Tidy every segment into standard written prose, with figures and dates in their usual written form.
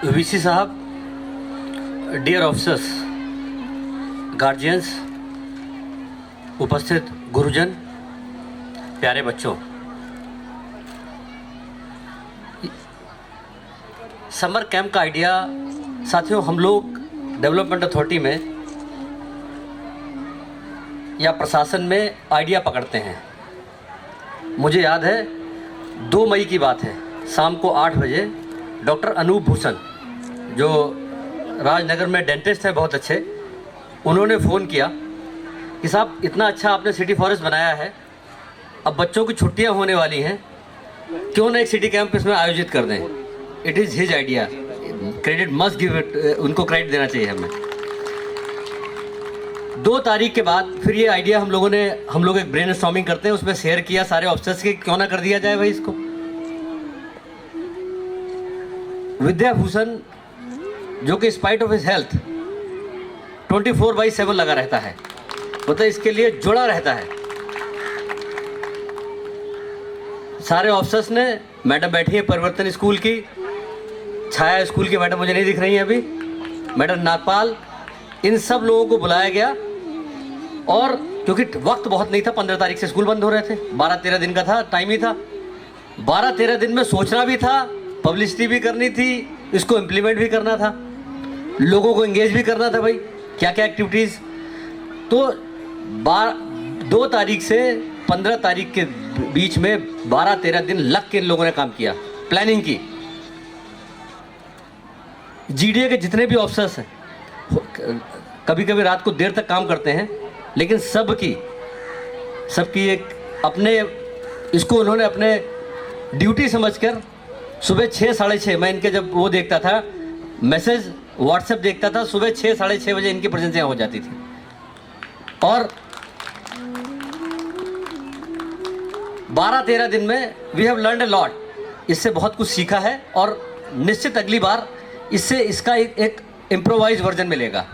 VC साहब, dear officers, guardians, उपस्थित गुरुजन, प्यारे बच्चों, समर कैंप का आइडिया साथियों हम लोग डेवलपमेंट अथॉरिटी में या प्रशासन में आइडिया पकड़ते हैं। मुझे याद है 2 मई की बात है, शाम को 8 बजे डॉक्टर अनूप भूषण जो राजनगर में डेंटिस्ट हैं बहुत अच्छे, उन्होंने फ़ोन किया कि साहब इतना अच्छा आपने सिटी फॉरेस्ट बनाया है, अब बच्चों की छुट्टियां होने वाली हैं, क्यों ना एक सिटी कैंप इसमें आयोजित कर दें। It is his idea, credit must give it, उनको क्रेडिट देना चाहिए हमें। 2 तारीख के बाद फिर ये आइडिया हम लोग एक ब्रेनस्टॉर्मिंग करते हैं, उसमें शेयर किया सारे ऑफिसर्स के, क्यों ना कर दिया जाए भाई इसको। विद्या भूषण जो कि स्पाइट ऑफ हिज हेल्थ 24/7 लगा रहता है, मतलब इसके लिए जुड़ा रहता है। सारे ऑफिसर्स ने, मैडम बैठी है परिवर्तन स्कूल की, छाया स्कूल की मैडम मुझे नहीं दिख रही है अभी, मैडम नागपाल, इन सब लोगों को बुलाया गया। और क्योंकि वक्त बहुत नहीं था, 15 तारीख से स्कूल बंद हो रहे थे, 12-13 दिन का था, टाइम ही था। 12-13 दिन में सोचना भी था, पब्लिसिटी भी करनी थी, इसको इम्प्लीमेंट भी करना था, लोगों को एंगेज भी करना था भाई, क्या क्या एक्टिविटीज़। तो 2 तारीख से 15 तारीख के बीच में 12-13 दिन लग के इन लोगों ने काम किया, प्लानिंग की। जीडीए के जितने भी ऑफिसर्स हैं, कभी कभी रात को देर तक काम करते हैं, लेकिन सबकी एक अपने, इसको उन्होंने अपने ड्यूटी समझकर सुबह 6-6:30 मैं इनके जब वो देखता था मैसेज व्हाट्सएप देखता था, सुबह 6-6:30 बजे इनकी प्रेजेंस यहाँ हो जाती थी। और 12-13 दिन में we have learned a lot, इससे बहुत कुछ सीखा है और निश्चित अगली बार इससे इसका एक इम्प्रोवाइज वर्जन मिलेगा।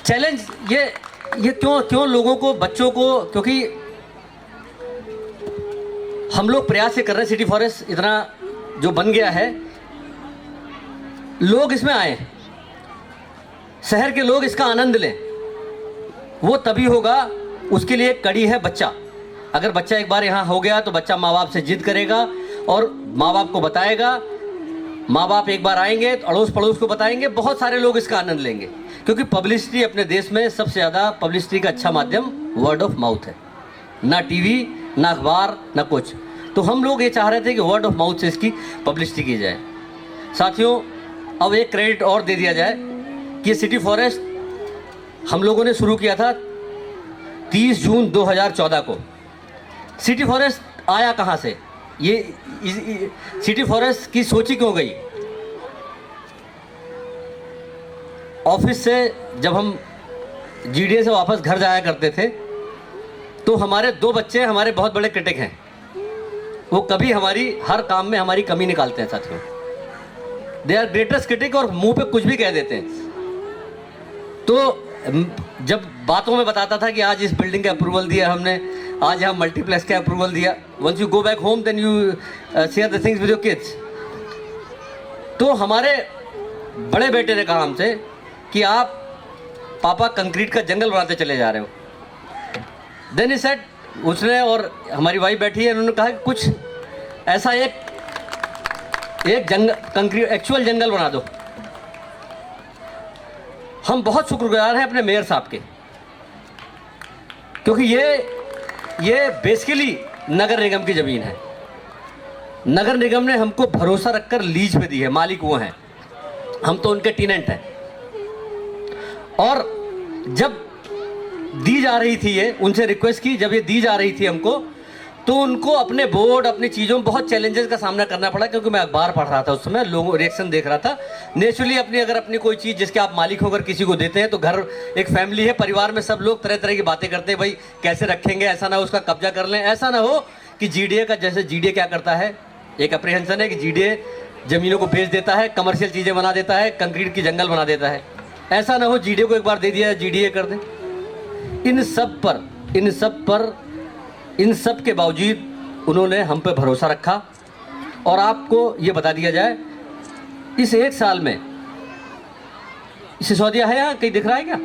चैलेंज ये क्यों लोगों को, बच्चों को, क्योंकि हम लोग प्रयास ये कर रहे हैं, सिटी फॉरेस्ट इतना जो बन गया है, लोग इसमें आए, शहर के लोग इसका आनंद लें, वो तभी होगा, उसके लिए कड़ी है बच्चा। अगर बच्चा एक बार यहाँ हो गया तो बच्चा माँ बाप से जिद करेगा और माँ बाप को बताएगा, माँ बाप एक बार आएंगे तो अड़ोस पड़ोस को बताएंगे, बहुत सारे लोग इसका आनंद लेंगे। क्योंकि पब्लिसिटी अपने देश में सबसे ज़्यादा पब्लिसिटी का अच्छा माध्यम वर्ड ऑफ माउथ है, ना टीवी, ना अखबार, ना कुछ। तो हम लोग ये चाह रहे थे कि वर्ड ऑफ माउथ से इसकी पब्लिसिटी की जाए। साथियों, अब एक क्रेडिट और दे दिया जाए कि ये सिटी फॉरेस्ट हम लोगों ने शुरू किया था 30 जून 2014 को। सिटी फॉरेस्ट आया कहाँ से, ये सिटी फॉरेस्ट की सोची क्यों गई? ऑफिस से जब हम जीडीए से वापस घर जाया करते थे तो हमारे 2 बच्चे हमारे बहुत बड़े क्रिटिक हैं, वो कभी हमारी हर काम में हमारी कमी निकालते हैं साथियों। दे आर ग्रेटेस्ट क्रिटिक और मुंह पे कुछ भी कह देते हैं। तो जब बातों में बताता था कि आज इस बिल्डिंग का अप्रूवल दिया हमने, आज यहाँ मल्टीप्लेक्स का अप्रूवल दिया, once you go back home then you share the things with your kids. तो हमारे बड़े बेटे ने कहा हमसे कि आप पापा कंक्रीट का जंगल बनाते चले जा रहे हो। देन ही सेड, उसने और हमारी वाइफ बैठी है, उन्होंने कहा कि कुछ ऐसा एक जंगल, कंक्रीट एक्चुअल जंगल बना दो। हम बहुत शुक्रगुजार हैं अपने मेयर साहब के, क्योंकि ये बेसिकली नगर निगम की ज़मीन है। नगर निगम ने हमको भरोसा रखकर लीज पे दी है, मालिक वो हैं, हम तो उनके टेनेंट हैं। और जब दी जा रही थी, ये उनसे रिक्वेस्ट की, जब ये दी जा रही थी हमको, तो उनको अपने बोर्ड, अपनी चीज़ों में बहुत चैलेंजेस का सामना करना पड़ा, क्योंकि मैं अखबार पढ़ रहा था उस समय, लोगों रिएक्शन देख रहा था। नेचुरली अपनी कोई चीज़ जिसके आप मालिक होकर किसी को देते हैं, तो घर एक फैमिली है, परिवार में सब लोग तरह तरह की बातें करते हैं, भाई कैसे रखेंगे, ऐसा ना हो उसका कब्जा कर लें, ऐसा ना हो कि जीडीए का, जैसे जीडीए क्या करता है, एक अप्रीहेंशन है कि जीडीए ज़मीनों को बेच देता है, कमर्शियल चीज़ें बना देता है, कंक्रीट की जंगल बना देता है। ऐसा ना हो जीडीए को एक बार दे दिया, जीडीए कर दें। इन सब पर इन सब के बावजूद उन्होंने हम पे भरोसा रखा। और आपको ये बता दिया जाए, इस 1 साल में सिसोदिया है यहाँ कहीं दिख रहा है क्या?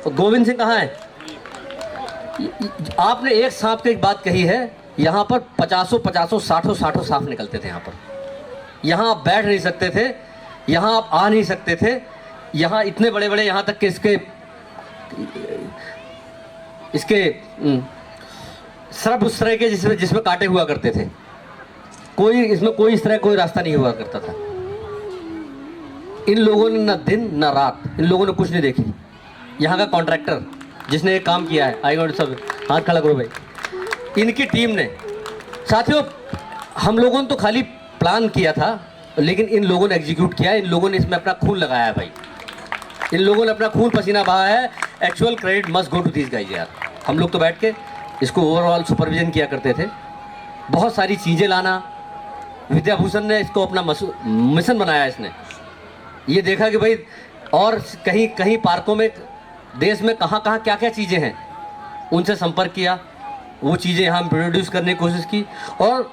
गोविंद सिंह कहाँ है? आपने एक सांप की एक बात कही है, यहाँ पर 50 60 सांप निकलते थे यहाँ पर। यहाँ आप बैठ नहीं सकते थे, यहाँ आप आ नहीं सकते थे, यहाँ इतने बड़े बड़े, यहाँ तक कि इसके सरब उस तरह के जिसमें कांटे हुआ करते थे, कोई इसमें कोई इस तरह कोई रास्ता नहीं हुआ करता था। इन लोगों ने न दिन न रात, इन लोगों ने कुछ नहीं देखी। यहाँ का कॉन्ट्रैक्टर जिसने ये काम किया है, आएगा सब हाथ खड़ा करो भाई, इनकी टीम ने, साथियों हम लोगों ने तो खाली प्लान किया था, लेकिन इन लोगों ने एग्जीक्यूट किया है। इन लोगों ने इसमें अपना खून लगाया है भाई, इन लोगों ने अपना खून पसीना बहाया है। Actual credit must go to this guys यार। हम लोग तो बैठ के इसको ओवरऑल सुपरविजन किया करते थे, बहुत सारी चीज़ें लाना। विद्याभूषण ने इसको अपना मिशन बनाया। इसने ये देखा कि भाई और कहीं कहीं पार्कों में देश में कहाँ कहाँ क्या क्या चीज़ें हैं, उनसे संपर्क किया, वो चीज़ें यहाँ प्रोड्यूस करने की कोशिश की। और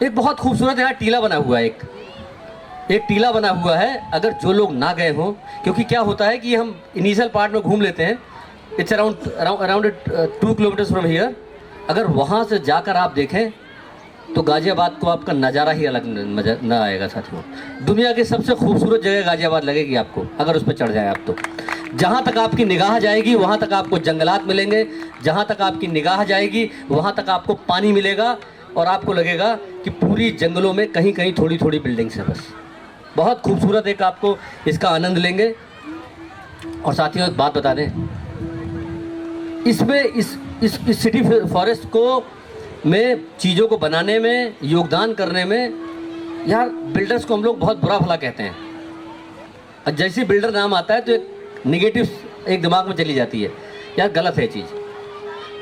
एक बहुत खूबसूरत यहाँ टीला बना हुआ है, एक टीला बना हुआ है। अगर जो लोग ना गए हों, क्योंकि क्या होता है कि हम इनिशियल पार्ट में घूम लेते हैं, it's around 2 kilometres from here. अगर वहाँ से जाकर आप देखें तो गाज़ियाबाद को आपका नज़ारा ही अलग न आएगा साथियों। दुनिया की सबसे खूबसूरत जगह गाज़ियाबाद लगेगी आपको अगर उस पर चढ़ जाए आप तो। जहाँ तक आपकी निगाह जाएगी वहाँ तक आपको जंगलात मिलेंगे, जहाँ तक आपकी निगाह जाएगी वहाँ तक आपको पानी मिलेगा, और आपको लगेगा कि पूरी जंगलों में कहीं कहीं थोड़ी थोड़ी बिल्डिंग्स हैं बस। बहुत खूबसूरत एक आपको इसका आनंद लेंगे। और साथियों एक बात बता दें, इसमें इस सिटी फॉरेस्ट को में चीज़ों को बनाने में, योगदान करने में, यार बिल्डर्स को हम लोग बहुत बुरा भला कहते हैं। और जैसे बिल्डर नाम आता है तो एक निगेटिव एक दिमाग में चली जाती है, यार गलत है चीज़।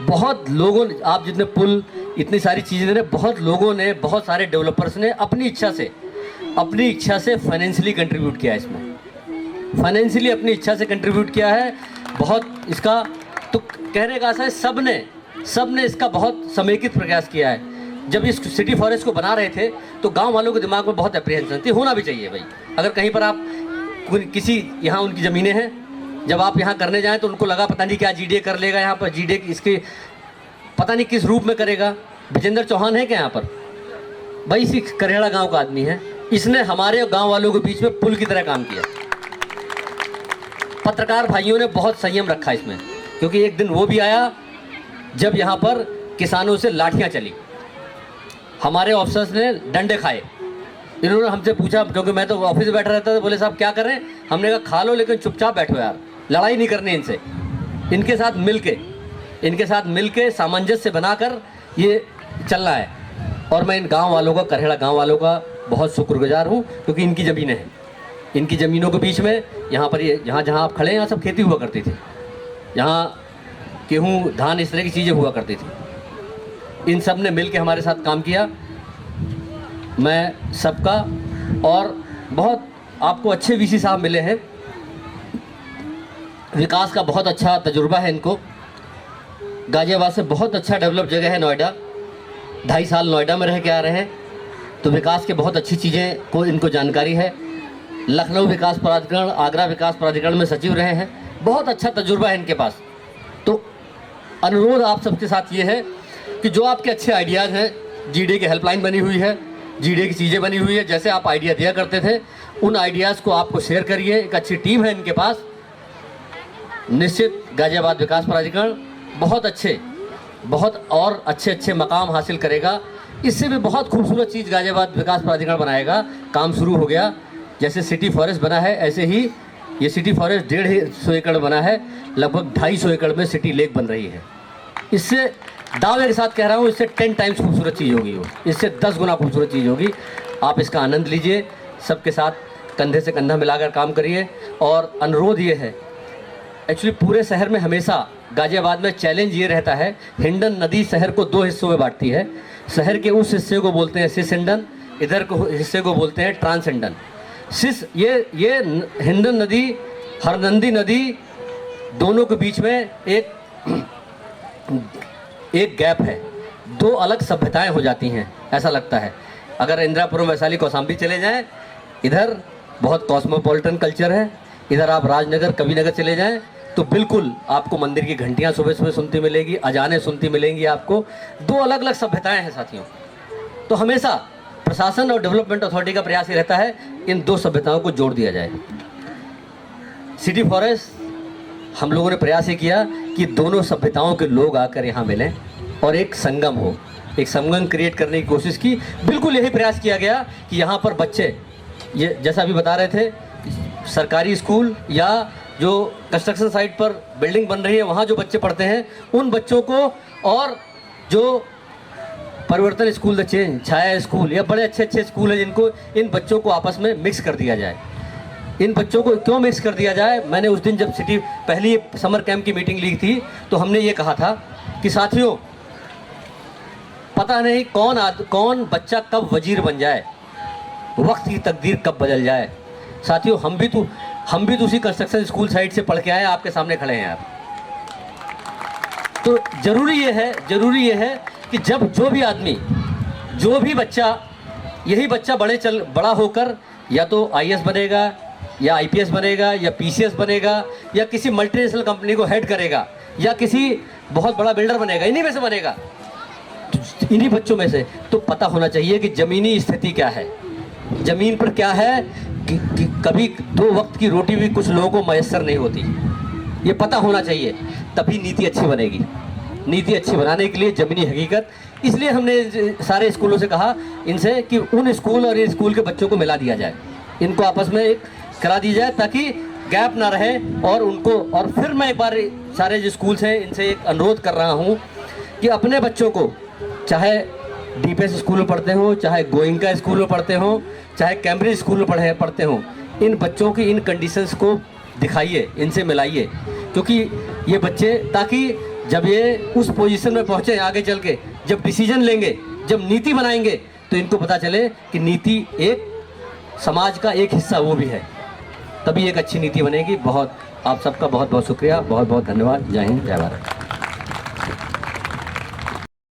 बहुत लोगों ने, आप जितने पुल इतनी सारी चीज़ें ने, बहुत लोगों ने, बहुत सारे डेवलपर्स ने अपनी इच्छा से फाइनेंशियली कंट्रीब्यूट किया है इसमें, फाइनेंशियली अपनी इच्छा से कंट्रीब्यूट किया है बहुत। इसका तो कहने का आशा है सब ने इसका बहुत समेकित प्रयास किया है। जब इस सिटी फॉरेस्ट को बना रहे थे तो गांव वालों के दिमाग में बहुत अप्रीहेंशन थी, होना भी चाहिए भाई। अगर कहीं पर आप किसी यहाँ उनकी ज़मीनें हैं, जब आप यहाँ करने जाएं तो उनको लगा पता नहीं क्या जीडीए कर लेगा यहाँ पर, जीडीए इसके पता नहीं किस रूप में करेगा। विजेंद्र चौहान है क्या यहाँ पर? भाई इसी करेड़ा गाँव का आदमी है, इसने हमारे गाँव वालों के बीच में पुल की तरह काम किया। पत्रकार भाइयों ने बहुत संयम रखा इसमें, क्योंकि एक दिन वो भी आया जब यहाँ पर किसानों से लाठियाँ चली, हमारे ऑफिसर्स ने डंडे खाए। इन्होंने हमसे पूछा, क्योंकि मैं तो ऑफिस में बैठा रहता था, बोले साहब क्या कर रहे हैं? हमने कहा खा लो लेकिन चुपचाप बैठो यार, लड़ाई नहीं करनी इनसे। इनके साथ मिलके सामंजस्य बनाकर ये चलना है। और मैं इन गांव वालों का, करेड़ा गांव वालों का बहुत शुक्रगुजार हूँ, क्योंकि इनकी ज़मीनें हैं। इनकी ज़मीनों के बीच में यहाँ पर ये जहाँ आप खड़े हैं यहाँ सब खेती हुआ करती थी, यहाँ गेहूँ धान इस तरह की चीज़ें हुआ करती थी। इन सब ने मिल के हमारे साथ काम किया। मैं सबका, और बहुत आपको अच्छे वीसी साहब मिले हैं, विकास का बहुत अच्छा तजुर्बा है इनको। गाज़ियाबाद से बहुत अच्छा डेवलप जगह है नोएडा, 2.5 साल नोएडा में रह के आ रहे हैं, तो विकास के बहुत अच्छी चीज़ें को इनको जानकारी है। लखनऊ विकास प्राधिकरण, आगरा विकास प्राधिकरण में सचिव रहे हैं, बहुत अच्छा तजुर्बा है इनके पास। तो अनुरोध आप सबके साथ ये है कि जो आपके अच्छे आइडियाज़ हैं, जीडीए की हेल्पलाइन बनी हुई है, जीडीए की चीज़ें बनी हुई है, जैसे आप आइडिया दिया करते थे, उन आइडियाज़ को आपको शेयर करिए। एक अच्छी टीम है इनके पास, निश्चित गाज़ियाबाद विकास प्राधिकरण बहुत और अच्छे मकाम हासिल करेगा। इससे भी बहुत खूबसूरत चीज़ गाज़ियाबाद विकास प्राधिकरण बनाएगा। काम शुरू हो गया, जैसे सिटी फॉरेस्ट बना है ऐसे ही ये सिटी फॉरेस्ट 150 एकड़ बना है, लगभग 250 एकड़ में सिटी लेक बन रही है। इससे दावे के साथ कह रहा हूँ, इससे 10 टाइम्स खूबसूरत चीज़ होगी, वो इससे 10 गुना खूबसूरत चीज़ होगी। आप इसका आनंद लीजिए, सबके साथ कंधे से कंधा मिलाकर काम करिए। और अनुरोध ये है, एक्चुअली पूरे शहर में हमेशा गाज़ियाबाद में चैलेंज ये रहता है, हिंडन नदी शहर को 2 हिस्सों में बांटती है। शहर के उस हिस्से को बोलते हैं सिस हिंडन, इधर को हिस्से को बोलते हैं ट्रांस हिंडन। सिस ये हिंडन नदी, हरनंदी नदी, दोनों के बीच में एक एक गैप है, दो अलग सभ्यताएं हो जाती हैं ऐसा लगता है। अगर इंदिरापुरम, वैशाली, कौशाम्बी चले जाएं, इधर बहुत कॉस्मोपॉलिटन कल्चर है, इधर आप राजनगर, कविनगर चले जाएं तो बिल्कुल आपको मंदिर की घंटियां सुबह सुबह सुनती मिलेगी, अजानें सुनती मिलेंगी आपको। दो अलग अलग सभ्यताएं हैं साथियों। तो हमेशा प्रशासन और डेवलपमेंट अथॉरिटी का प्रयास ये रहता है इन दो सभ्यताओं को जोड़ दिया जाए। सिटी फॉरेस्ट हम लोगों ने प्रयास ये किया कि दोनों सभ्यताओं के लोग आकर यहाँ मिलें और एक संगम हो, एक संगम क्रिएट करने की कोशिश की। बिल्कुल यही प्रयास किया गया कि यहाँ पर बच्चे, ये जैसा अभी बता रहे थे, सरकारी स्कूल या जो कंस्ट्रक्शन साइट पर बिल्डिंग बन रही है वहाँ जो बच्चे पढ़ते हैं उन बच्चों को, और जो परिवर्तन school the change, Chhaya school या बड़े अच्छे अच्छे स्कूल हैं जिनको, इन बच्चों को आपस में मिक्स कर दिया जाए। इन बच्चों को क्यों मिक्स कर दिया जाए? मैंने उस दिन जब सिटी पहली समर कैंप की मीटिंग ली थी तो हमने ये कहा था कि साथियों, पता नहीं कौन बच्चा कब वजीर बन जाए, वक्त की तकदीर कब बदल जाए। साथियों, हम भी तो उसी कंस्ट्रक्शन स्कूल साइड से पढ़ के आए, आपके सामने खड़े हैं यार। तो जरूरी ये है कि जब जो भी आदमी, जो भी बच्चा, यही बच्चा बड़ा होकर या तो आईएएस बनेगा या आईपीएस बनेगा या पीसीएस बनेगा या किसी मल्टीनेशनल कंपनी को हेड करेगा या किसी बहुत बड़ा बिल्डर बनेगा, इन्हीं में से बनेगा, तो इन्हीं बच्चों में से। तो पता होना चाहिए कि ज़मीनी स्थिति क्या है, ज़मीन पर क्या है कि कभी दो वक्त की रोटी भी कुछ लोगों को मैसर नहीं होती। ये पता होना चाहिए, तभी नीति अच्छी बनेगी। नीति अच्छी बनाने के लिए ज़मीनी हकीकत, इसलिए हमने सारे स्कूलों से कहा इनसे कि उन स्कूल और इन स्कूल के बच्चों को मिला दिया जाए, इनको आपस में एक करा दी जाए ताकि गैप ना रहे। और उनको, और फिर मैं एक बार सारे जो स्कूल्स हैं इनसे एक अनुरोध कर रहा हूँ कि अपने बच्चों को, चाहे डीपीएस स्कूल में पढ़ते हों, चाहे गोइंका स्कूल में पढ़ते हों, चाहे कैम्ब्रिज स्कूल में पढ़ते हों, इन बच्चों की इन कंडीशंस को दिखाइए, इनसे मिलाइए, क्योंकि ये बच्चे, ताकि जब ये उस पोजीशन में पहुँचे आगे चल के, जब डिसीजन लेंगे, जब नीति बनाएंगे, तो इनको पता चले कि नीति एक समाज का एक हिस्सा वो भी है, तभी एक अच्छी नीति बनेगी। बहुत आप सबका बहुत बहुत शुक्रिया, बहुत बहुत धन्यवाद। जय हिंद, जय भारत।